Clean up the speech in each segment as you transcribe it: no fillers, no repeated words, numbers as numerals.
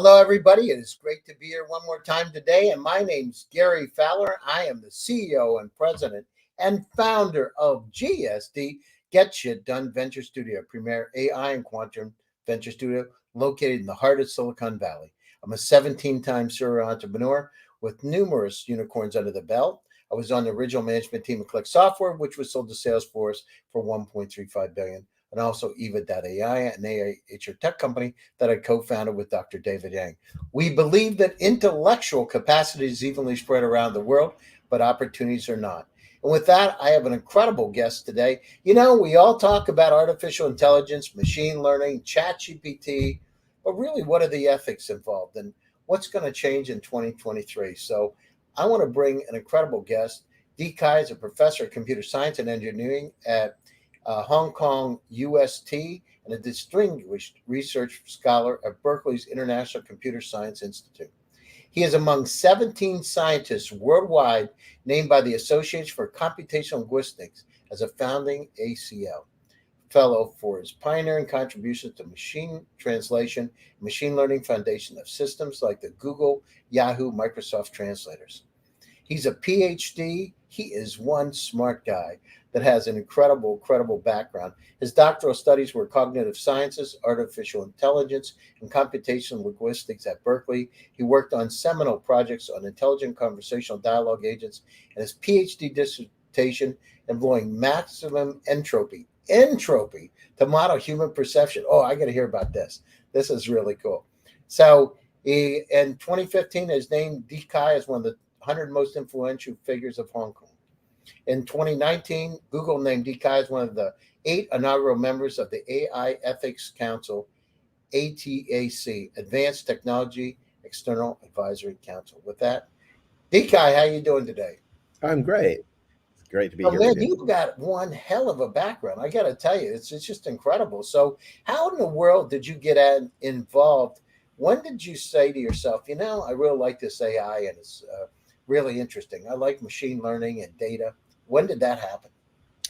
Hello, everybody. It is great to be here one more time today. And my name's Gary Fowler. I am the CEO and president and founder of GSD Get Shit Done Venture Studio, premier AI and quantum venture studio located in the heart of Silicon Valley. I'm a 17-time serial entrepreneur with numerous unicorns under the belt. I was on the original management team of Click Software, which was sold to Salesforce for $1.35 billion. And also Eva.ai, an AI HR tech company that I co-founded with Dr. David Yang. We believe that intellectual capacity is evenly spread around the world, but opportunities are not. And with that, I have an incredible guest today. You know, we all talk about artificial intelligence, machine learning, ChatGPT, but really, what are the ethics involved and what's going to change in 2023? So I want to bring an incredible guest. Dee Kai is a professor of computer science and engineering at Hong Kong UST and a distinguished research scholar at Berkeley's International Computer Science Institute. He is among 17 scientists worldwide named by the Association for Computational Linguistics as a Founding ACL Fellow for his pioneering contributions to machine translation and machine learning foundation of systems like the Google, Yahoo, Microsoft translators. He's a PhD. He is one smart guy that has an incredible background. His doctoral studies were cognitive sciences, artificial intelligence, and computational linguistics at Berkeley. He worked on seminal projects on intelligent conversational dialogue agents, and his PhD dissertation employing maximum entropy to model human perception. Oh, I got to hear about this. This is really cool. So he, in 2015, is named Dee Kai as one of the 100 most influential figures of Hong Kong. In 2019, Google named Dee Kai as one of the 8 inaugural members of the AI Ethics Council, ATAC, Advanced Technology External Advisory Council. With that, Dee Kai, how you doing today? I'm great. It's great to be here. Man, you've got one hell of a background. I got to tell you, it's just incredible. So how in the world did you get involved? When did you say to yourself, you know, I really like this AI and it's really interesting. I like machine learning and data. When did that happen?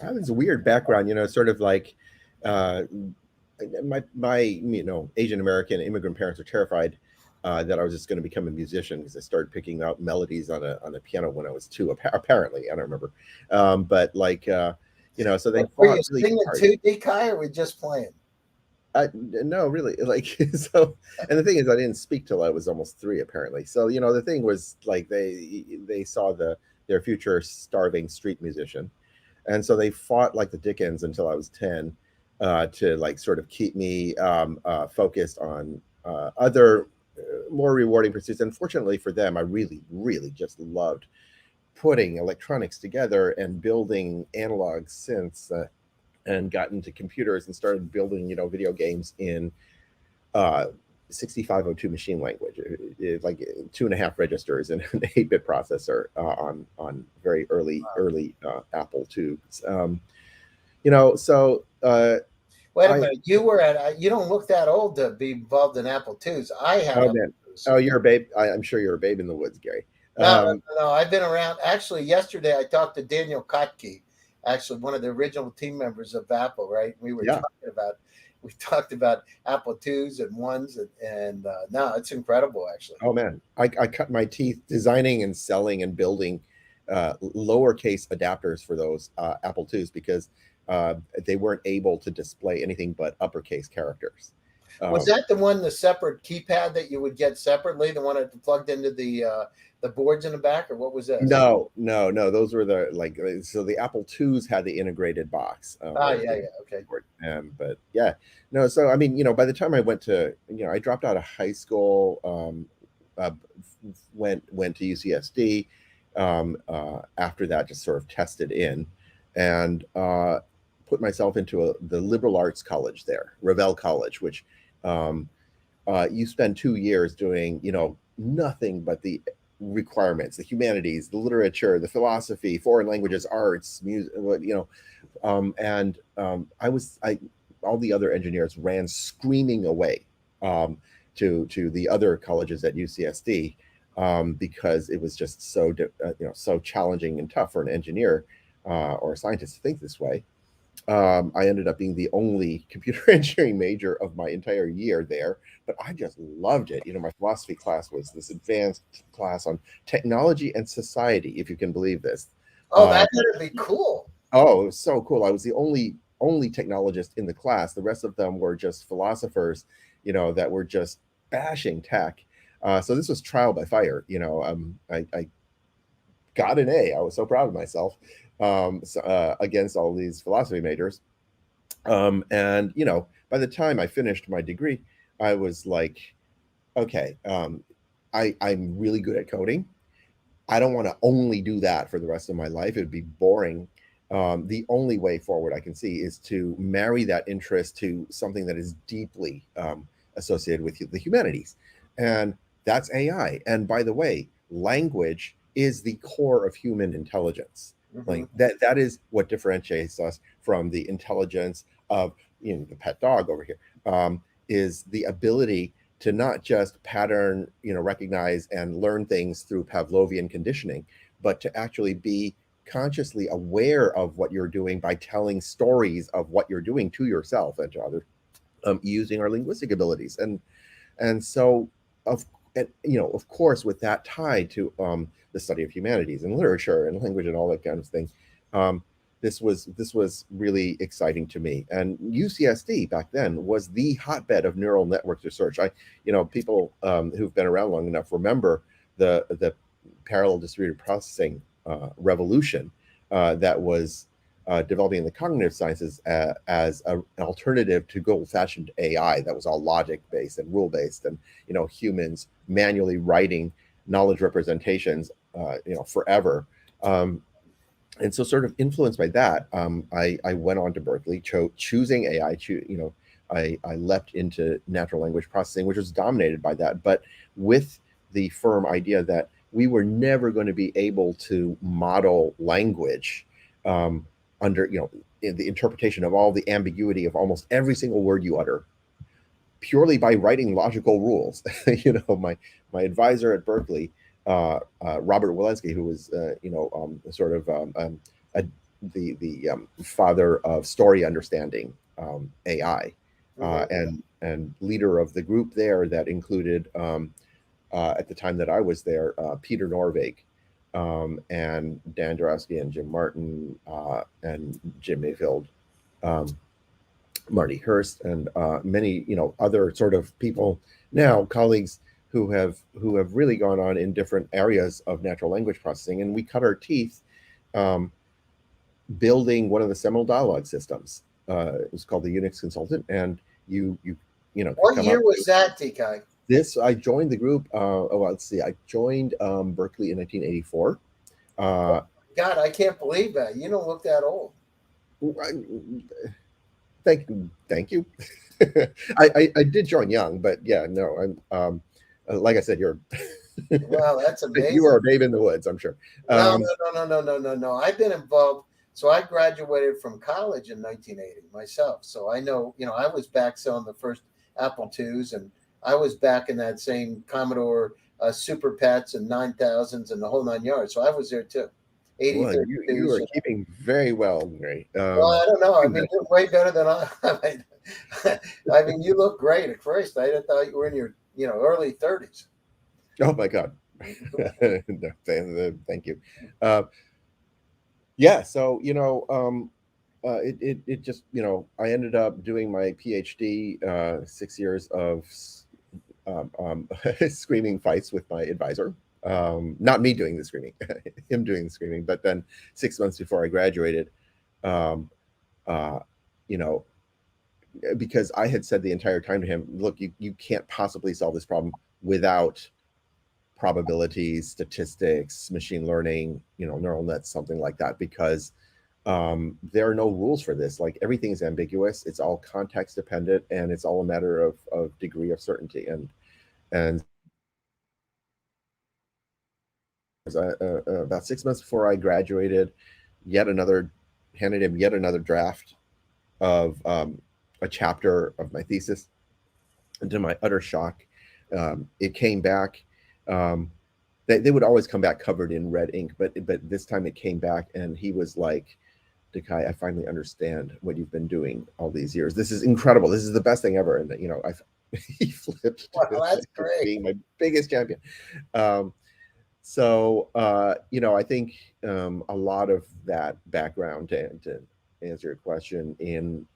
It's a weird background, sort of like my Asian American immigrant parents are terrified that I was just going to become a musician because I started picking out melodies on a piano when I was 2. Apparently, I don't remember. But so they were you really singing too, Dee Kai, or were we just playing? No, really. So, and the thing is, I didn't speak till I was almost 3, apparently. So, the thing was like they saw their future starving street musician, and so they fought like the Dickens until I was 10 to like sort of keep me focused on other more rewarding pursuits. Unfortunately for them, I really just loved putting electronics together and building analog synths. And got into computers and started building, video games in 6502 machine language, like 2.5 registers and an 8-bit processor on very early Apple tubes. So wait a minute, you were at you don't look that old to be involved in Apple IIs. I had oh man, you're a babe. I'm sure you're a babe in the woods, Gary. No, I've been around. Actually, yesterday I talked to Daniel Kotke, actually one of the original team members of Apple, right? We talked about Apple IIs and 1s and no, it's incredible actually. Oh man, I cut my teeth designing and selling and building lowercase adapters for those Apple IIs because they weren't able to display anything but uppercase characters. Was that the separate keypad that you would get separately, the one that plugged into the boards in the back, or what was that? No. Those were so the Apple IIs had the integrated box. Okay. But yeah, no. So I mean, by the time I went to, I dropped out of high school, went to UCSD. After that, just sort of tested in, and put myself into the liberal arts college there, Revelle College, which you spend 2 years doing, nothing but the requirements, the humanities, the literature, the philosophy, foreign languages, arts, music, and all the other engineers ran screaming away to the other colleges at UCSD because it was just so so challenging and tough for an engineer or a scientist to think this way. I ended up being the only computer engineering major of my entire year there, but I just loved it. My philosophy class was this advanced class on technology and society, if you can believe this. Oh, that would be cool. Oh, it was so cool. I was the only technologist in the class. The rest of them were just philosophers, that were just bashing tech. So this was trial by fire. I got an A. I was so proud of myself, against all these philosophy majors. And by the time I finished my degree, I was like, okay, I'm really good at coding. I don't want to only do that for the rest of my life. It would be boring. The only way forward I can see is to marry that interest to something that is deeply associated with the humanities. And that's AI. And by the way, language is the core of human intelligence. Mm-hmm. Like that is what differentiates us from the intelligence of the pet dog over here, is the ability to not just pattern, recognize and learn things through Pavlovian conditioning, but to actually be consciously aware of what you're doing by telling stories of what you're doing to yourself and to others, using our linguistic abilities. And so, of course, with that tied to the study of humanities and literature and language and all that kind of thing, this was really exciting to me. And UCSD back then was the hotbed of neural network research. People who've been around long enough remember the parallel distributed processing revolution that was developing in the cognitive sciences as an alternative to good old-fashioned AI that was all logic-based and rule-based, and humans manually writing knowledge representations, forever. And so, sort of influenced by that, I went on to Berkeley, choosing AI. I leapt into natural language processing, which was dominated by that, but with the firm idea that we were never going to be able to model language under, in the interpretation of all the ambiguity of almost every single word you utter, purely by writing logical rules. My advisor at Berkeley, Robert Walensky, who was, the father of story understanding, AI, and leader of the group there that included, at the time that I was there, Peter Norvig, and Dan Dorowski and Jim Martin, and Jim Mayfield, Marty Hurst, and many other sort of people now, colleagues who have really gone on in different areas of natural language processing. And we cut our teeth building one of the seminal dialogue systems. It was called the Unix Consultant, and what year was that, TK? I joined the group. Let's see. I joined Berkeley in 1984. God, I can't believe that. You don't look that old. Thank you. I did join young, but yeah, no. I'm like I said, you're. Wow, that's amazing. You are a babe in the woods, I'm sure. No. I've been involved. So I graduated from college in 1980 myself. So I know, I was back selling the first Apple IIs, and I was back in that same Commodore Super Pets and 9000s and the whole 9 yards. So I was there too. Well, you are keeping very well, Gary. Well, I don't know. I mean, you're way better than I. I mean, you look great at first. I thought you were in your, early 30s. Oh my God. No, thank you. Yeah. So, it just, I ended up doing my PhD, 6 years of screaming fights with my advisor. Not me doing the screaming, him doing the screaming. But then 6 months before I graduated, because I had said the entire time to him, look, you can't possibly solve this problem without probabilities, statistics, machine learning, neural nets, something like that, because there are no rules for this. Like, everything is ambiguous. It's all context dependent, and it's all a matter of degree of certainty. And about 6 months before I graduated, handed him yet another draft of a chapter of my thesis. And to my utter shock, it came back. They would always come back covered in red ink, but this time it came back, and he was like, Dekai, I finally understand what you've been doing all these years. This is incredible. This is the best thing ever. And I he flipped Well, that's to great. being my biggest champion. Um, I think a lot of that background to answer your question in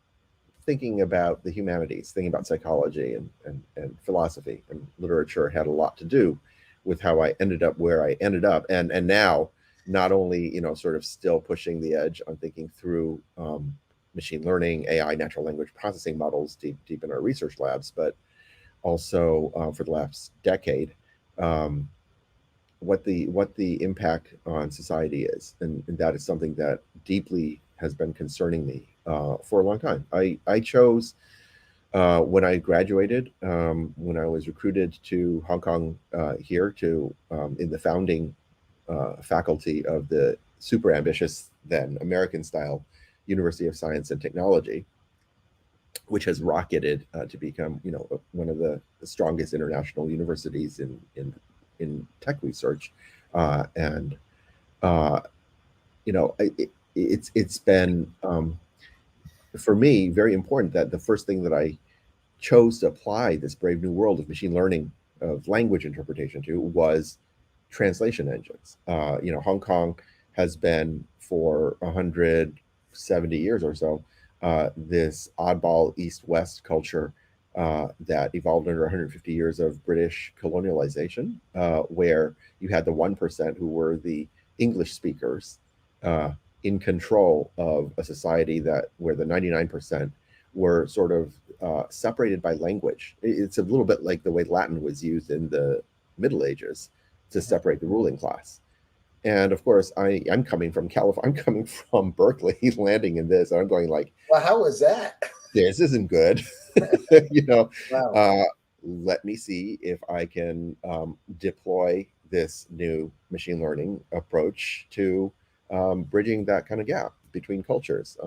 thinking about the humanities, thinking about psychology and philosophy and literature had a lot to do with how I ended up where I ended up. And now not only, sort of still pushing the edge on thinking through machine learning, AI, natural language processing models deep in our research labs, but also for the last decade, what the impact on society is, and that is something that deeply has been concerning me for a long time. I chose when I graduated, when I was recruited to Hong Kong here to in the founding faculty of the super ambitious then American style University of Science and Technology, which has rocketed to become one of the strongest international universities in tech research, and it's been for me very important that the first thing that I chose to apply this brave new world of machine learning, of language interpretation to, was translation engines. Hong Kong has been for 170 years or so this oddball East-West culture that evolved under 150 years of British colonialization, where you had the 1% who were the English speakers in control of a society where the 99% were sort of separated by language. It's a little bit like the way Latin was used in the Middle Ages to separate the ruling class. And of course, I'm coming from California. I'm coming from Berkeley, landing in this. I'm going like, Well, how was that? this isn't good. Wow. Let me see if I can deploy this new machine learning approach to bridging that kind of gap between cultures.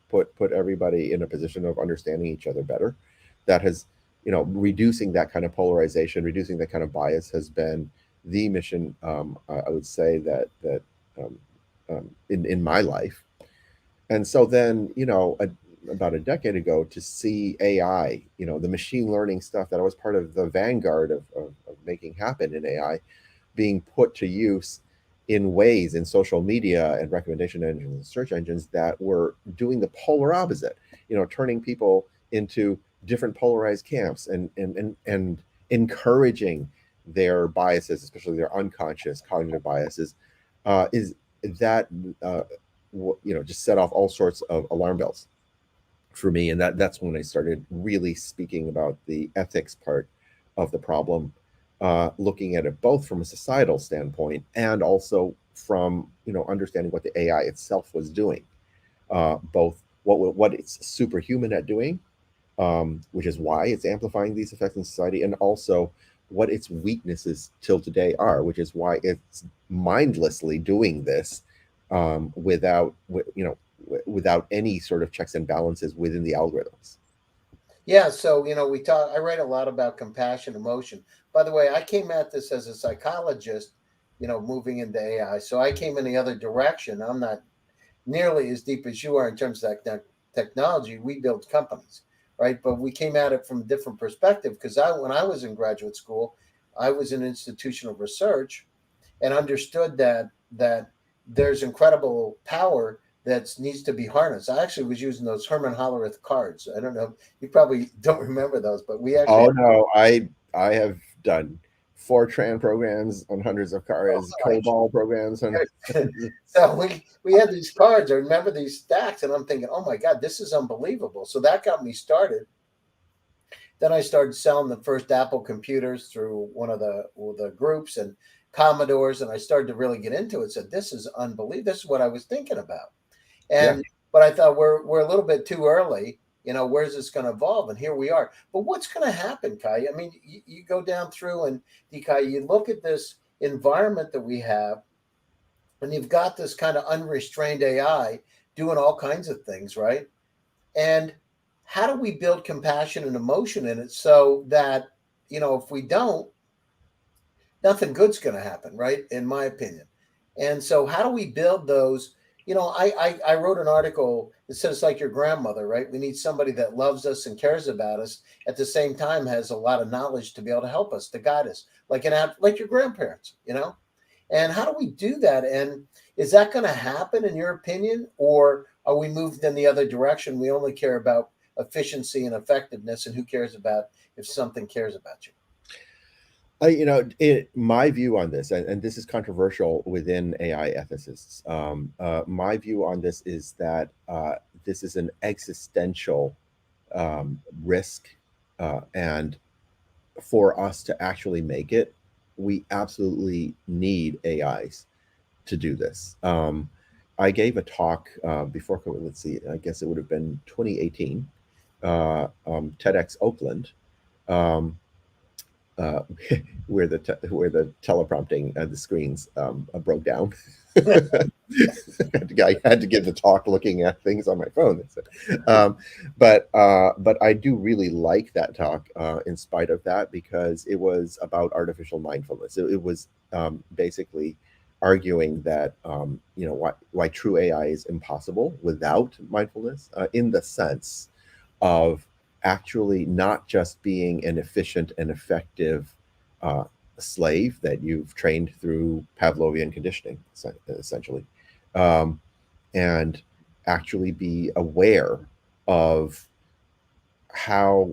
Put everybody in a position of understanding each other better. That has, reducing that kind of polarization, reducing that kind of bias has been the mission. I would say that in my life. And so then, about a decade ago, to see AI, the machine learning stuff that I was part of the vanguard of making happen in AI, being put to use in ways in social media and recommendation engines and search engines that were doing the polar opposite, turning people into different polarized camps and encouraging their biases, especially their unconscious cognitive biases, is that just set off all sorts of alarm bells for me. And that's when I started really speaking about the ethics part of the problem, looking at it both from a societal standpoint and also from understanding what the AI itself was doing, both what it's superhuman at doing, which is why it's amplifying these effects in society, and also what its weaknesses till today are, which is why it's mindlessly doing this without any sort of checks and balances within the algorithms. Yeah, so I write a lot about compassion, emotion. By the way, I came at this as a psychologist, moving into AI. So I came in the other direction. I'm not nearly as deep as you are in terms of that technology. We build companies, right? But we came at it from a different perspective because when I was in graduate school, I was in institutional research and understood that there's incredible power that needs to be harnessed. I actually was using those Herman Hollerith cards. I don't know, you probably don't remember those, but we actually. Oh no, I have done Fortran programs on hundreds of cars, COBOL programs on. So we had these cards. I remember these stacks, and I'm thinking, oh my God, this is unbelievable. So that got me started. Then I started selling the first Apple computers through one of the groups and Commodores, and I started to really get into it. Said, this is unbelievable. This is what I was thinking about. Yeah. But I thought we're a little bit too early. Where's this going to evolve? And here we are. But what's going to happen, Kai? I mean, you go down through and Kai, you look at this environment that we have, and you've got this kind of unrestrained AI doing all kinds of things, right? And how do we build compassion and emotion in it so that, if we don't, nothing good's going to happen, right? In my opinion. And so how do we build those I wrote an article that said it's like your grandmother, right? We need somebody that loves us and cares about us, at the same time has a lot of knowledge to be able to help us, to guide us, like your grandparents, And how do we do that? And is that going to happen in your opinion, or are we moved in the other direction? We only care about efficiency and effectiveness, and who cares about if something cares about you? My view on this, and this is controversial within AI ethicists. My view on this is that this is an existential risk, and for us to actually make it, we absolutely need AIs to do this. I gave a talk before COVID. Let's see, I guess it would have been 2018, TEDx Oakland. Um, uh, where the teleprompting the screens broke down. I had to give the talk looking at things on my phone. But I do really like that talk in spite of that, because it was about artificial mindfulness. It was basically arguing that why true AI is impossible without mindfulness, in the sense of actually not just being an efficient and effective uh, slave that you've trained through Pavlovian conditioning, essentially, um, and actually be aware of how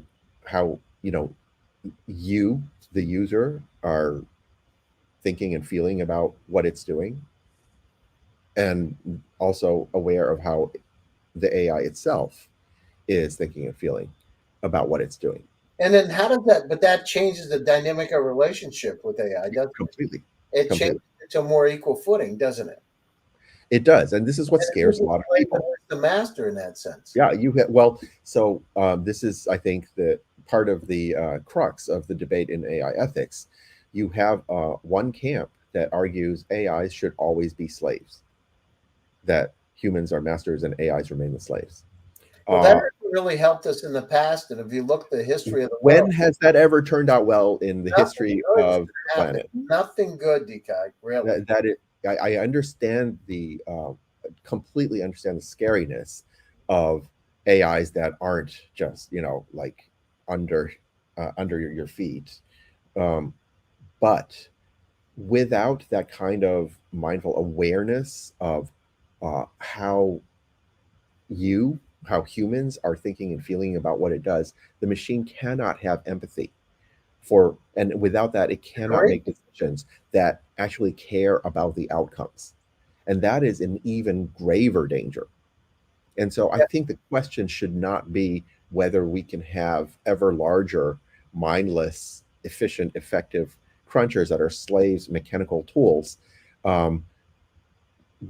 you, the user, are thinking and feeling about what it's doing, and also aware of how the AI itself is thinking and feeling about what it's doing. And then how does that? But that changes the dynamic of relationship with AI, doesn't it? Completely, It changes completely. it to a more equal footing, doesn't it? It does, and this is what And who's scares a the lot of slave and people. who's the master in that sense? Yeah, well, so this is, I think, the part of the crux of the debate in AI ethics. You have one camp that argues AIs should always be slaves, that humans are masters and AIs remain the slaves. Well, that Uh, hasn't really helped us in the past. And if you look at the history of the world, when has that ever turned out well in the nothing history good is of going the to happen. planet? Nothing good, Dekai, really. I understand the completely understand the scariness of AIs that aren't just like under under your feet, um, but without that kind of mindful awareness of how how humans are thinking and feeling about what it does, the machine cannot have empathy and without that it cannot Great. make decisions that actually care about the outcomes, and that is an even graver danger. And so I Yeah, think the question should not be whether we can have ever larger mindless efficient effective crunchers that are slaves, mechanical tools, um,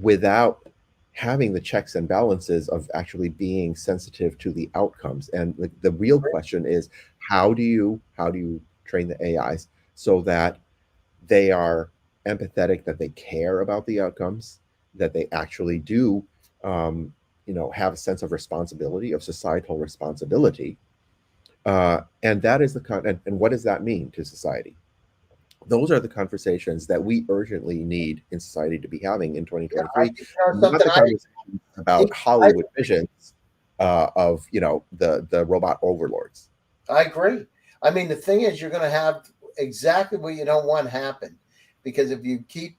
without having the checks and balances of actually being sensitive to the outcomes. And the real great. question is, how do you train the AIs so that they are empathetic, that they care about the outcomes, that they actually do have a sense of responsibility, of societal responsibility. And that is and what does that mean to society? Those are the conversations that we urgently need in society to be having in Yeah, I 2023, think not something the conversations about I Hollywood visions of the robot overlords. I agree. I mean, the thing is, you're going to have exactly what you don't want happen, because if you keep,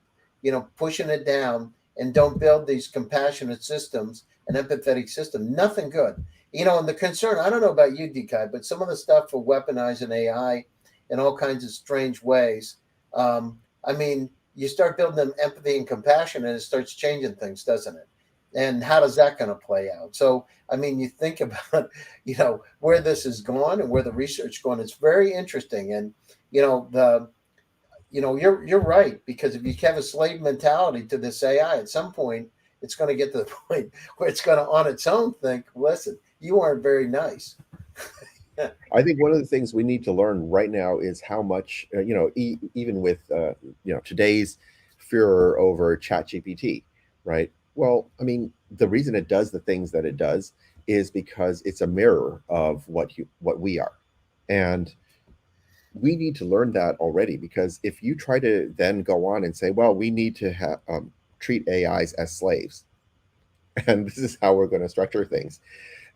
pushing it down and don't build these compassionate systems and empathetic system, nothing good. And the concern, I don't know about you, Dekai, but some of the stuff for weaponizing AI in all kinds of strange ways. I mean, you start building them empathy and compassion, and it starts changing things, doesn't it? And how does that going to play out? So, I mean, you think about where this is gone and where the research is going. It's very interesting. And the you're right, because if you have a slave mentality to this AI, at some point it's going to get to the point where it's going to on its own think, listen, you aren't very nice. I think one of the things we need to learn right now is how much, even with, today's furor over ChatGPT, right? Well, I mean, the reason it does the things that it does is because it's a mirror of what we are. And we need to learn that already, because if you try to then go on and say, well, we need to treat AIs as slaves, and this is how we're going to structure things.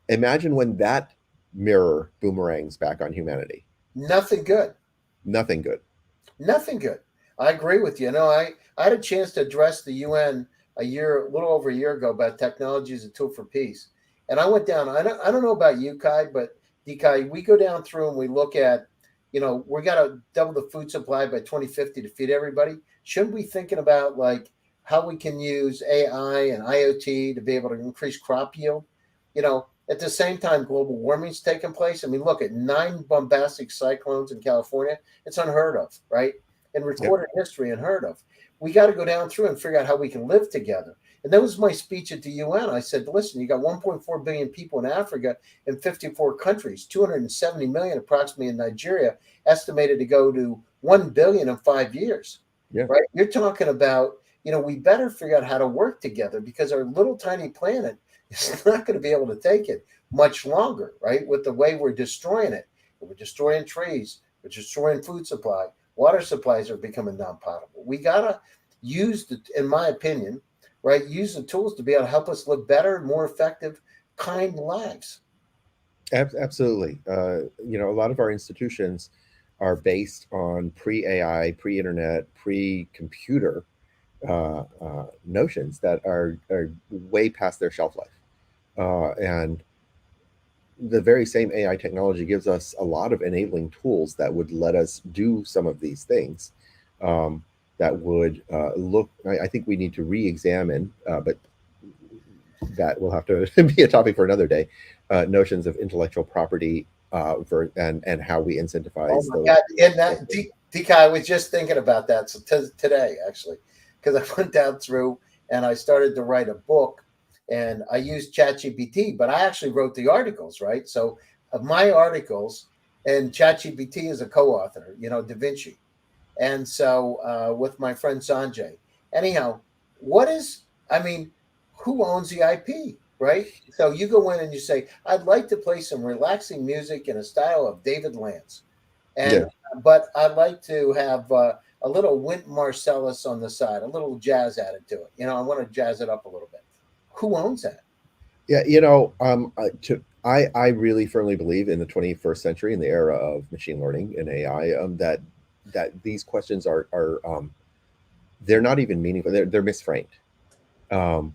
Imagine when that mirror boomerangs back on humanity. Nothing good. Nothing good. Nothing good. I agree with you. I had a chance to address the UN a little over a year ago about technology as a tool for peace. And I went down, I don't know about you, Kai, but Kai, we go down through and we look at, we got to double the food supply by 2050 to feed everybody. Shouldn't we thinking about like how we can use AI and IoT to be able to increase crop yield? At the same time, global warming's taking place. I mean, look at 9 bombastic cyclones in California. It's unheard of, right? In Yep. recorded history, unheard of. We got to go down through and figure out how we can live together. And that was my speech at the UN. I said, listen, you got 1.4 billion people in Africa in 54 countries, 270 million approximately in Nigeria, estimated to go to 1 billion in 5 years. Yeah. Right? You're talking about, we better figure out how to work together because our little tiny planet is not going to be able to take it much longer, right? With the way we're destroying it. We're destroying trees, we're destroying food supply. Water supplies are becoming non-potable. We gotta in my opinion, right, use the tools to be able to help us live better, more effective, kind lives. Absolutely. A lot of our institutions are based on pre-AI, pre-internet, pre-computer notions that are way past their shelf life. And the very same AI technology gives us a lot of enabling tools that would let us do some of these things. That would I think we need to re-examine, but that will have to be a topic for another day, notions of intellectual property and how we incentivize Oh my those. God. And that, DK, I was just thinking about that today, actually, because I went down through and I started to write a book and I used ChatGPT, but I actually wrote the articles, right? So of my articles, and ChatGPT is a co-author, Da Vinci. And so with my friend Sanjay. Anyhow, I mean, who owns the IP, right? So you go in and you say, I'd like to play some relaxing music in a style of David Lance. Yeah. But I'd like to have a little Wynton Marsalis on the side, a little jazz added to it. I want to jazz it up a little bit. Who owns that? Yeah, I really firmly believe in the 21st century, in the era of machine learning and AI, that these questions are they're not even meaningful. They're misframed. Um,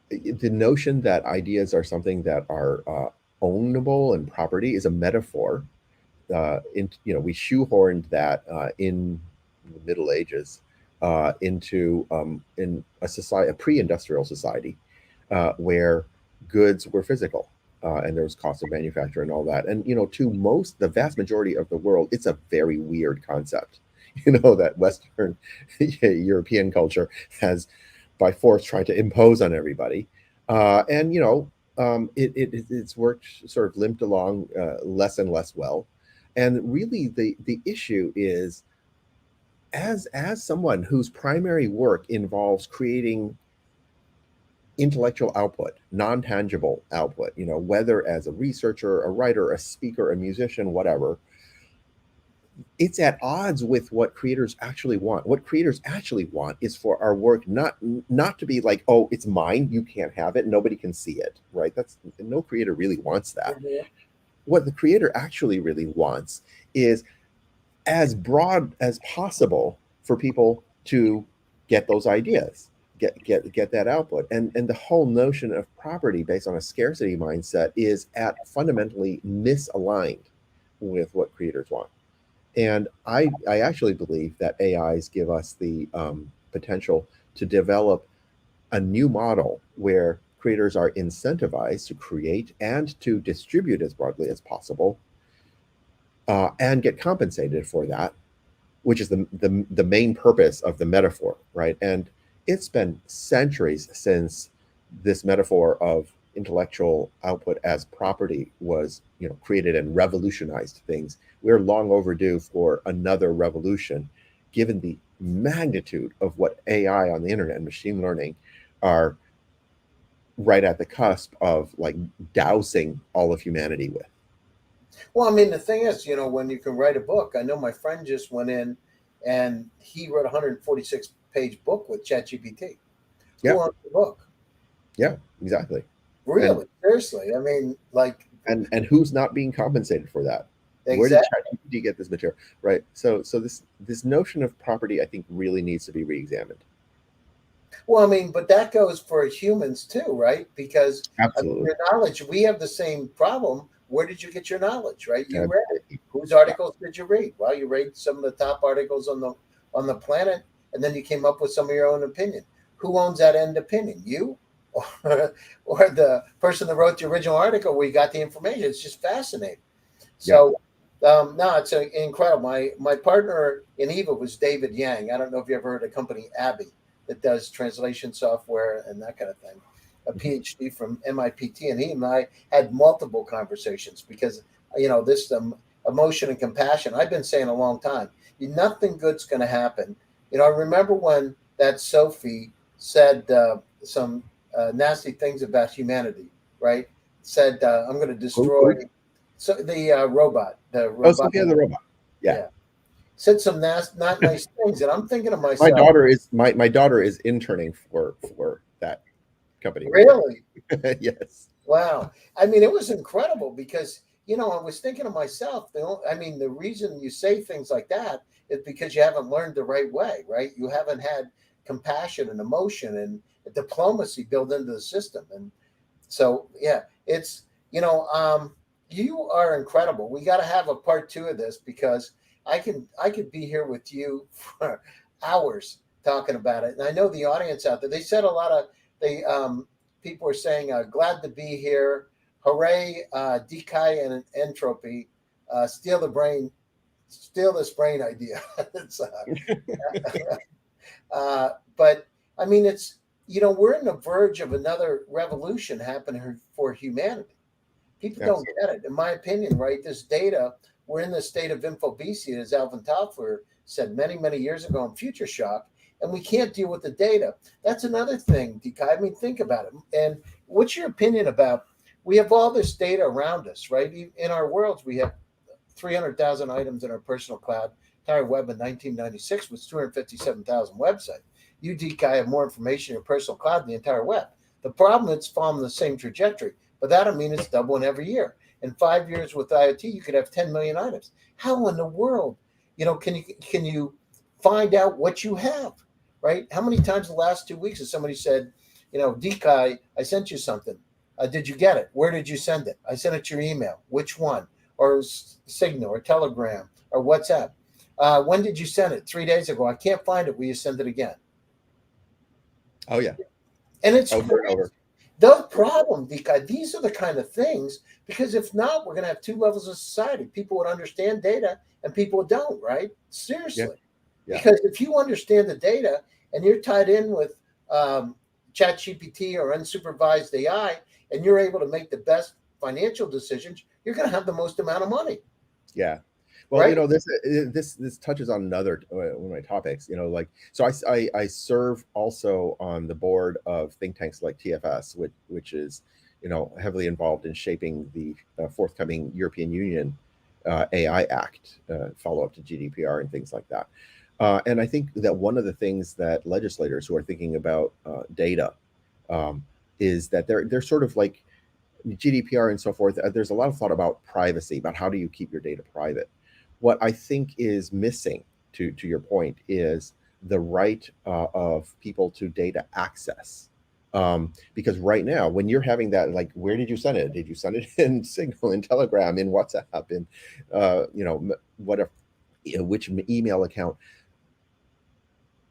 the notion that ideas are something that are ownable and property is a metaphor. We shoehorned that in the Middle Ages into in a pre-industrial society where goods were physical and there was cost of manufacture and all that. And to the vast majority of the world, it's a very weird concept. That Western European culture has by force tried to impose on everybody, and it's worked sort of limped along less and less well. And really, the issue is, as someone whose primary work involves creating intellectual output, non-tangible output, whether as a researcher, a writer, a speaker, a musician, whatever, it's at odds with what creators actually want. What creators actually want is for our work not to be like, oh, it's mine, you can't have it, nobody can see it, right? That's no creator really wants that. Mhm. What the creator actually really wants is as broad as possible for people to get those ideas, get that output. And the whole notion of property based on a scarcity mindset is at fundamentally misaligned with what creators want. And I actually believe that AIs give us the potential to develop a new model where creators are incentivized to create and to distribute as broadly as possible, and get compensated for that, which is the main purpose of the metaphor, right? And it's been centuries since this metaphor of intellectual output as property was created and revolutionized things. We're long overdue for another revolution, given the magnitude of what AI on the internet and machine learning are right at the cusp of, like, dousing all of humanity with. Well, I mean, the thing is, when you can write a book, I know my friend just went in and he wrote a 146-page book with ChatGPT. Yeah. Who owns the book? Yeah, exactly. And Really, seriously. I mean, like, and who's not being compensated for that? Where did exactly. ChatGPT get this material? Right. So this notion of property, I think, really needs to be re-examined. Well, I mean, but that goes for humans too, right? Because I mean, Absolutely. your knowledge, we have the same problem. Where did you get your knowledge, right? You read it. Absolutely. Whose Yeah. articles did you read? Well, you read some of the top articles on the planet, and then you came up with some of your own opinion. Who owns that end opinion? You or the person that wrote the original article where you got the information? It's just fascinating. Yeah. So no, it's incredible. My partner in Eva was David Yang. I don't know if you ever heard of the company Abby that does translation software and that kind of thing. A Mhm. PhD from MIT, and he and I had multiple conversations because this emotion and compassion. I've been saying a long time. Nothing good's going to happen. I remember when that Sophie said some nasty things about humanity. Right? Said I'm going to destroy. Who? So the robot, the Oh, robot, Sophia the robot. Yeah. yeah, said some not nice things, and I'm thinking to My myself, daughter is my daughter is interning for that company right really? now. Yes. Wow. I mean, it was incredible because I was thinking to myself, I mean, the reason you say things like that is because you haven't learned the right way, right? You haven't had compassion and emotion and diplomacy built into the system, and so yeah, it's you are incredible. We got to have a part two of this because I could be here with you for hours talking about it. And I know the audience out there. They said a lot of they people are saying glad to be here, hooray, decay and entropy, steal the brain, steal this brain idea. It's, but I mean, we're on the verge of another revolution happening for humanity. People don't Absolutely. get it. In my opinion, right? This data, we're in the state of infobesity, as Alvin Toffler said many, many years ago in Future Shock, and we can't deal with the data. That's another thing, Dekai. I mean, think about it. And what's your opinion about? We have all this data around us, right? In our worlds, we have 300,000 items in our personal cloud. Entire web in 1996 was 257,000 websites. You, DKI, have more information in your personal cloud than the entire web. The problem is it's following the same trajectory, but that don't mean it's doubling every year. In 5 years with IoT, you could have 10 million items. How in the world, can you find out what you have, right? How many times in the last 2 weeks has somebody said, DKI, I sent you something. Did you get it? Where did you send it? I sent it to your email. Which one? Or Signal or Telegram or WhatsApp. When did you send it? 3 days ago. I can't find it. Will you send it again? Oh yeah. And it's Over and crazy. over. The problem, because these are the kind of things, because if not, we're going to have two levels of society. People would understand data and people don't, right? Yeah. Seriously. Yeah. Because if you understand the data and you're tied in with chat GPT or unsupervised AI, and you're able to make the best financial decisions, you're going to have the most amount of money, Yeah. Well, right? this touches on another one of my topics. Like so, I serve also on the board of think tanks like TFS, which is heavily involved in shaping the forthcoming European Union AI Act, follow up to GDPR and things like that. And I think that one of the things that legislators who are thinking about data um, is that they're sort of like GDPR and so forth. There's a lot of thought about privacy, about how do you keep your data private. What I think is missing, to your point, is the right of people to data access. Because right now, when you're having that, like, where did you send it? Did you send it in Signal, in Telegram, in WhatsApp, in whatever, which email account?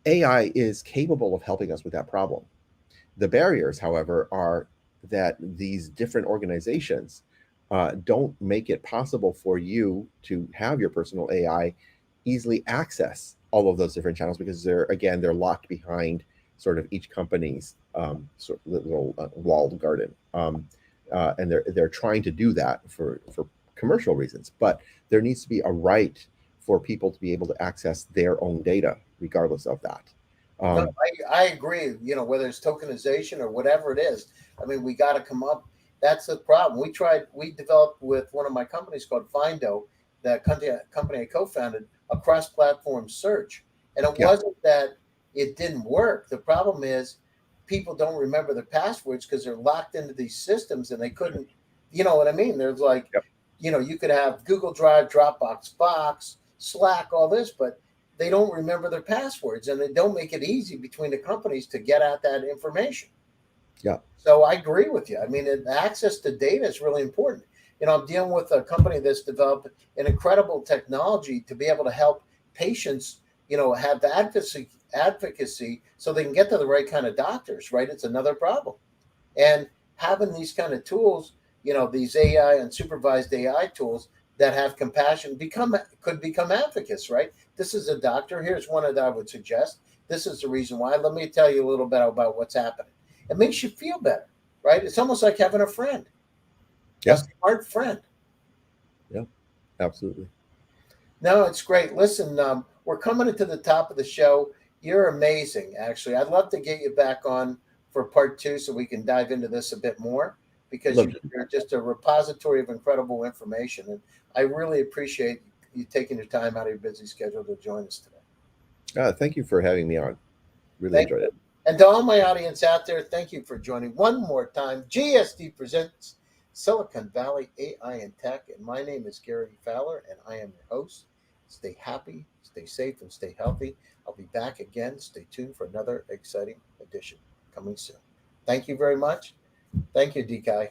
AI is capable of helping us with that problem. The barriers, however, are that these different organizations don't make it possible for you to have your personal AI easily access all of those different channels because they're locked behind sort of each company's sort of little walled garden, and they're trying to do that for commercial reasons. But there needs to be a right for people to be able to access their own data, regardless of that. No, Um, I agree. Whether it's tokenization or whatever it is, I mean, we got to come up. That's the problem. We developed with one of my companies called Findo, the company I co-founded, a cross-platform search. And it yeah, wasn't that it didn't work. The problem is people don't remember their passwords because they're locked into these systems and they couldn't, you know what I mean? There's like, Yep. you could have Google Drive, Dropbox, Box, Slack, all this, but they don't remember their passwords and they don't make it easy between the companies to get at that information. Yeah. So I agree with you. I mean, access to data is really important. I'm dealing with a company that's developed an incredible technology to be able to help patients, have advocacy so they can get to the right kind of doctors, right? It's another problem. And having these kind of tools, these AI and supervised AI tools that have compassion could become advocates, right? This is a doctor. Here's one that I would suggest. This is the reason why. Let me tell you a little bit about what's happening. It makes you feel better, right? It's almost like having a friend, a Yeah. smart friend. Yeah, absolutely. No, it's great. Listen, we're coming into the top of the show. You're amazing, actually. I'd love to get you back on for part 2 so we can dive into this a bit more because Look, you're just a repository of incredible information. And I really appreciate you taking your time out of your busy schedule to join us today. thank you for having me on. Really Thank enjoyed you. it. And to all my audience out there, thank you for joining one more time. GSD Presents Silicon Valley AI and Tech. And my name is Gary Fowler, and I am your host. Stay happy, stay safe, and stay healthy. I'll be back again. Stay tuned for another exciting edition coming soon. Thank you very much. Thank you, DK.